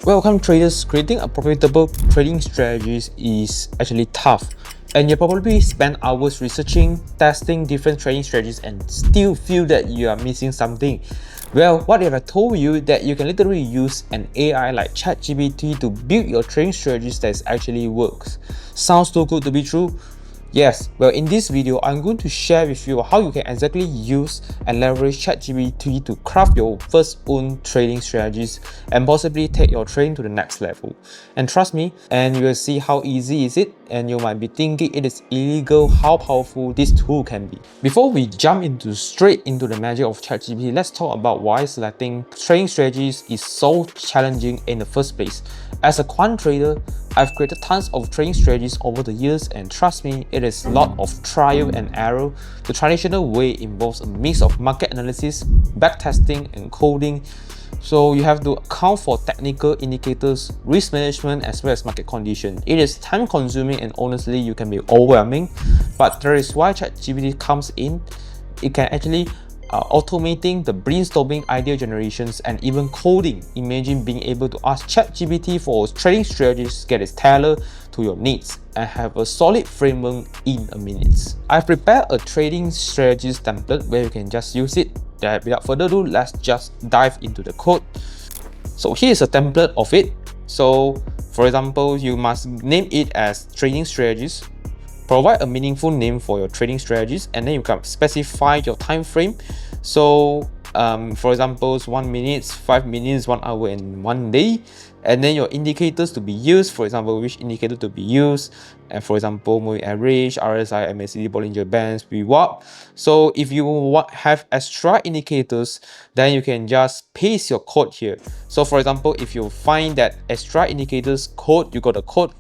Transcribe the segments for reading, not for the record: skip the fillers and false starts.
Welcome traders, creating a profitable trading strategies is actually tough, and you probably spend hours researching, testing different trading strategies and still feel that you are missing something. Well, what if I told you that you can literally use an AI like ChatGPT to build your trading strategies that actually works? Sounds too good to be true? Yes, well, in this video, I'm going to share with you how you can exactly use and leverage ChatGPT to craft your first own trading strategies and possibly take your trading to the next level. And trust me, and you will see how easy is it, and you might be thinking it is illegal how powerful this tool can be. Before we jump straight into the magic of ChatGPT, let's talk about why selecting trading strategies is so challenging in the first place. As a quant trader, I've created tons of trading strategies over the years, and trust me, it is a lot of trial and error. The traditional way involves a mix of market analysis, backtesting, and coding. So you have to account for technical indicators, risk management, as well as market condition. It is time consuming and honestly you can be overwhelming, but that is why ChatGPT comes in. It can actually automating the brainstorming, idea generations, and even coding. Imagine being able to ask ChatGPT for trading strategies, get it tailored to your needs, and have a solid framework in a minute. I've prepared a trading strategies template where you can just use it. Without further ado, let's just dive into the code. So here's a template of it. So for example, you must name it as trading strategies. Provide a meaningful name for your trading strategies, and then you can specify your time frame. So for example, 1 minute, 5 minutes, 1 hour, and 1 day. And then your indicators to be used, for example, which indicator to be used, and for example, moving average, RSI, MACD, Bollinger Bands, BYBIT. So if you have extra indicators, then you can just paste your code here. So for example, if you find that extra indicators code, you got a code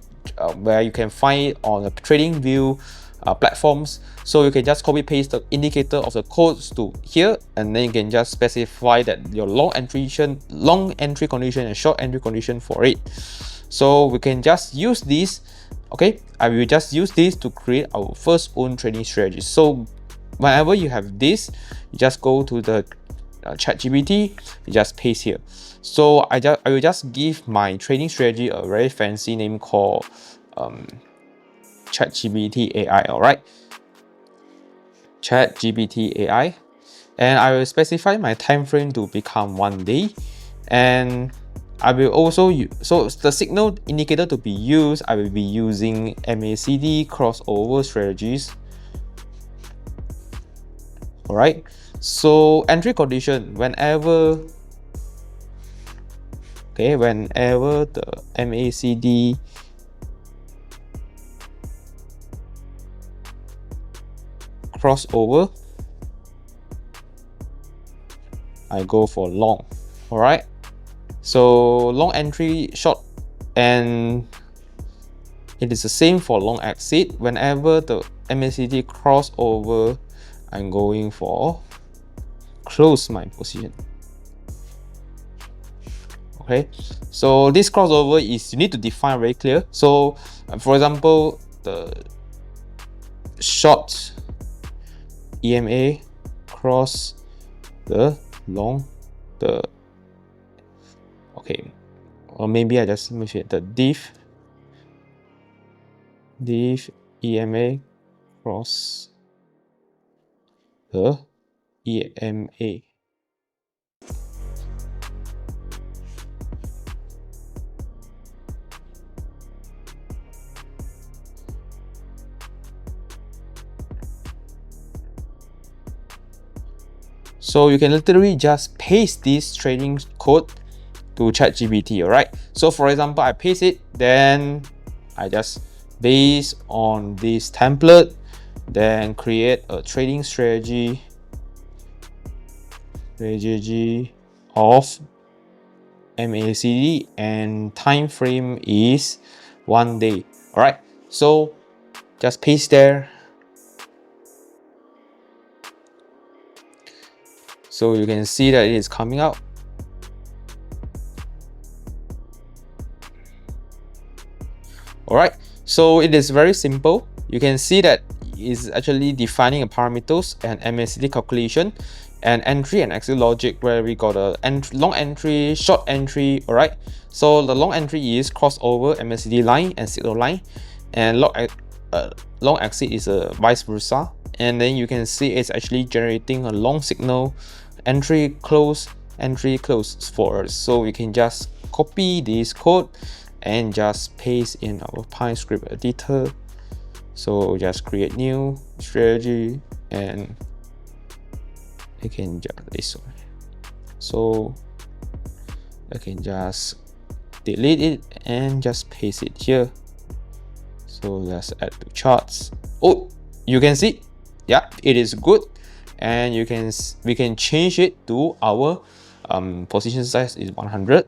where you can find it on the trading view platforms. So you can just copy paste the indicator of the codes to here, and then you can just specify that your long entry condition and short entry condition for it. So we can just use this. Okay, I will just use this to create our first own trading strategy. So whenever you have this, you just go to the ChatGPT, you just paste here. So I will just give my trading strategy a very fancy name called ChatGPT AI. All right, ChatGPT AI, and I will specify my time frame to become 1 day, and I will also use, so the signal indicator to be used, I will be using MACD crossover strategies. All right, so entry condition, whenever the MACD crossover, I go for long. All right, so long entry, short, and it is the same for long exit. Whenever the MACD crossover, I'm going for close my position. Okay, so this crossover is, you need to define very clear. So for example, the short EMA cross the long, okay, or maybe I just mention the div EMA cross the EMA. So you can literally just paste this trading code to ChatGPT. All right, so for example, I paste it, then I just based on this template, then create a trading strategy of MACD, and time frame is 1 day. All right, so just paste there. So you can see that it is coming out. All right, so it is very simple. You can see that it's actually defining a parameters and MACD calculation, and entry and exit logic, where we got a long entry, short entry. All right, so the long entry is crossover MACD line and signal line, and long exit is a vice versa. And then you can see it's actually generating a long signal, entry close for us. So we can just copy this code and just paste in our Python script editor. So just create new strategy, and I can just this one. So I can just delete it and just paste it here. So let's add the charts. Oh, you can see, yeah, it is good. And we can change it to our position size is 100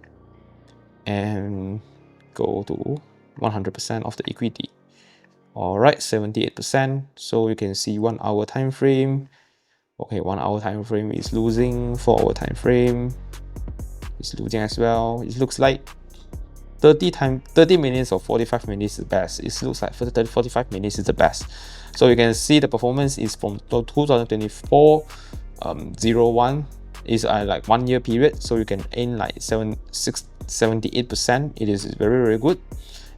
and go to 100% of the equity. All right, 78%. So you can see 1 hour time frame. Okay, 1 hour time frame is losing. 4 hour time frame is losing as well. It looks like 30 minutes or 45 minutes is the best. It looks like 45 minutes is the best. So you can see the performance is from 2024 01 is like 1 year period. So you can earn like 78%. It is very good,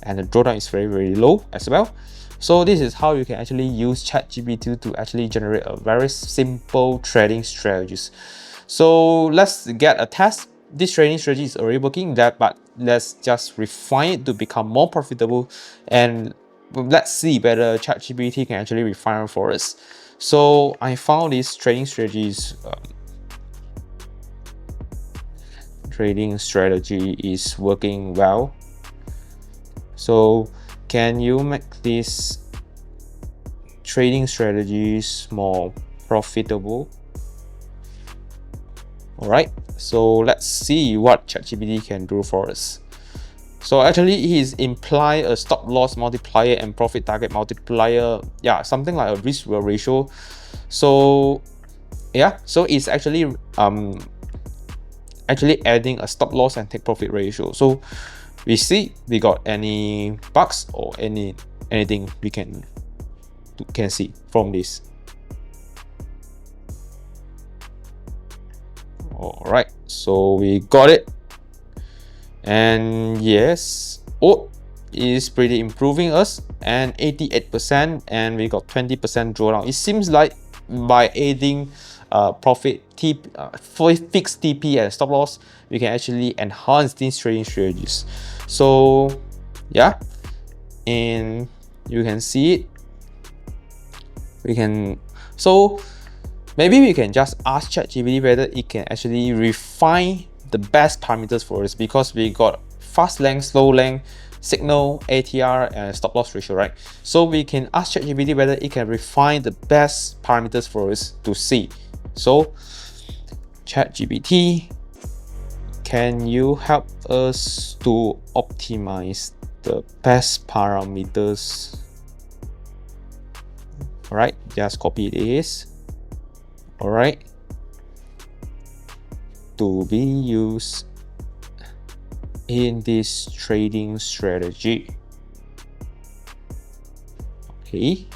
and the drawdown is very low as well. So this is how you can actually use ChatGPT to actually generate a very simple trading strategies. So let's get a test. This trading strategy is already working, but let's just refine it to become more profitable, and let's see whether ChatGPT can actually refine it for us. So I found this trading strategy is working well. So can you make these trading strategies more profitable? All right, so let's see what ChatGPT can do for us. So actually, he's imply a stop loss multiplier and profit target multiplier. Yeah, something like a risk reward ratio. So yeah, so it's actually adding a stop loss and take profit ratio. So we see we got any bugs or anything we can see from this. All right, so we got it, and yes, oh, is pretty improving us, and 88%, and we got 20% drawdown. It seems like by adding profit for fixed TP and stop loss, we can actually enhance these trading strategies. So yeah, and you can see it. Maybe we can just ask ChatGPT whether it can actually refine the best parameters for us, because we got fast length, slow length, signal, ATR, and stop loss ratio, right? So we can ask ChatGPT whether it can refine the best parameters for us to see. So ChatGPT, can you help us to optimize the best parameters? All right, just copy this. All right, to be used in this trading strategy. Okay.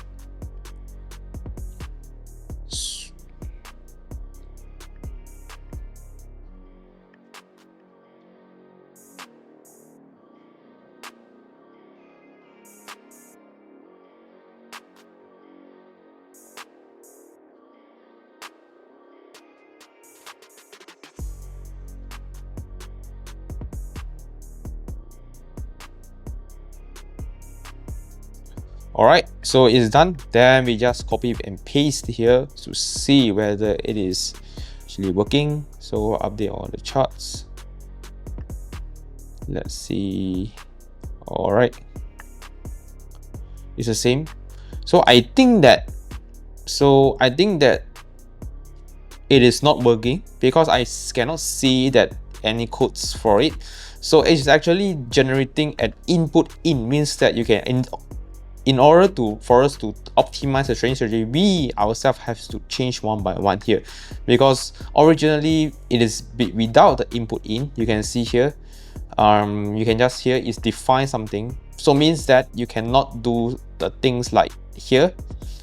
All right, so it's done. Then we just copy and paste here to see whether it is actually working. So update all the charts. Let's see. All right, it's the same. So I think that it is not working because I cannot see that any codes for it. So it's actually generating an input in, means that you can in order for us to optimize the trading strategy, we ourselves have to change one by one here, because originally it is without the input in. You can see here, you can just here is define something, so means that you cannot do the things like here.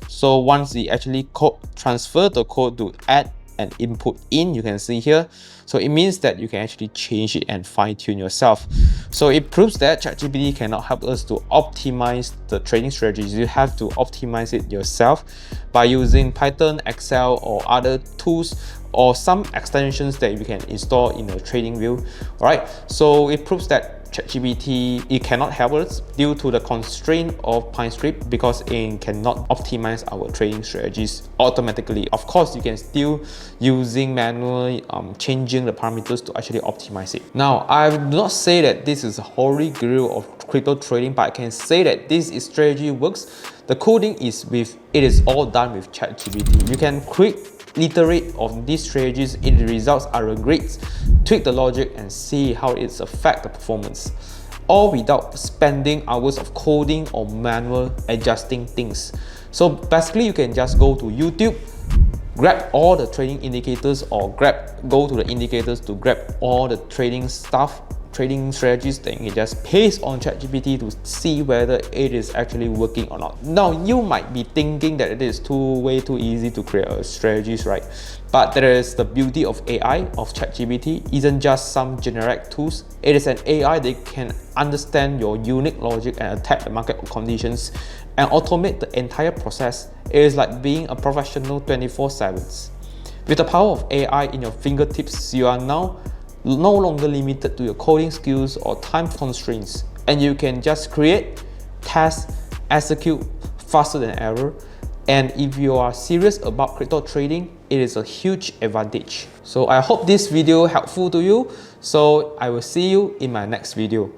So once we actually transfer the code to add and input in, you can see here. So it means that you can actually change it and fine-tune yourself. So it proves that ChatGPT cannot help us to optimize the trading strategies. You have to optimize it yourself by using Python, Excel, or other tools, or some extensions that you can install in a trading view. Alright, so it proves that ChatGPT, it cannot help us due to the constraint of PineScript, because it cannot optimize our trading strategies automatically. Of course, you can still using manually changing the parameters to actually optimize it. Now, I do not say that this is a holy grail of crypto trading, but I can say that this strategy works. The coding is all done with ChatGPT. You can iterate on these strategies, if the results are great, tweak the logic and see how it's affect the performance, all without spending hours of coding or manual adjusting things. So basically, you can just go to YouTube, grab all the trading indicators, or go to the indicators to grab all the trading stuff, trading strategies, then you just paste on ChatGPT to see whether it is actually working or not. Now, you might be thinking that it is way too easy to create strategies, right? But there is the beauty of AI, of ChatGPT, isn't just some generic tools. It is an AI that can understand your unique logic and attack the market conditions and automate the entire process. It is like being a professional 24/7. With the power of AI in your fingertips, you are now no longer limited to your coding skills or time constraints, and you can just create, test, execute faster than ever. And if you are serious about crypto trading, it is a huge advantage. So I hope this video helpful to you. So I will see you in my next video.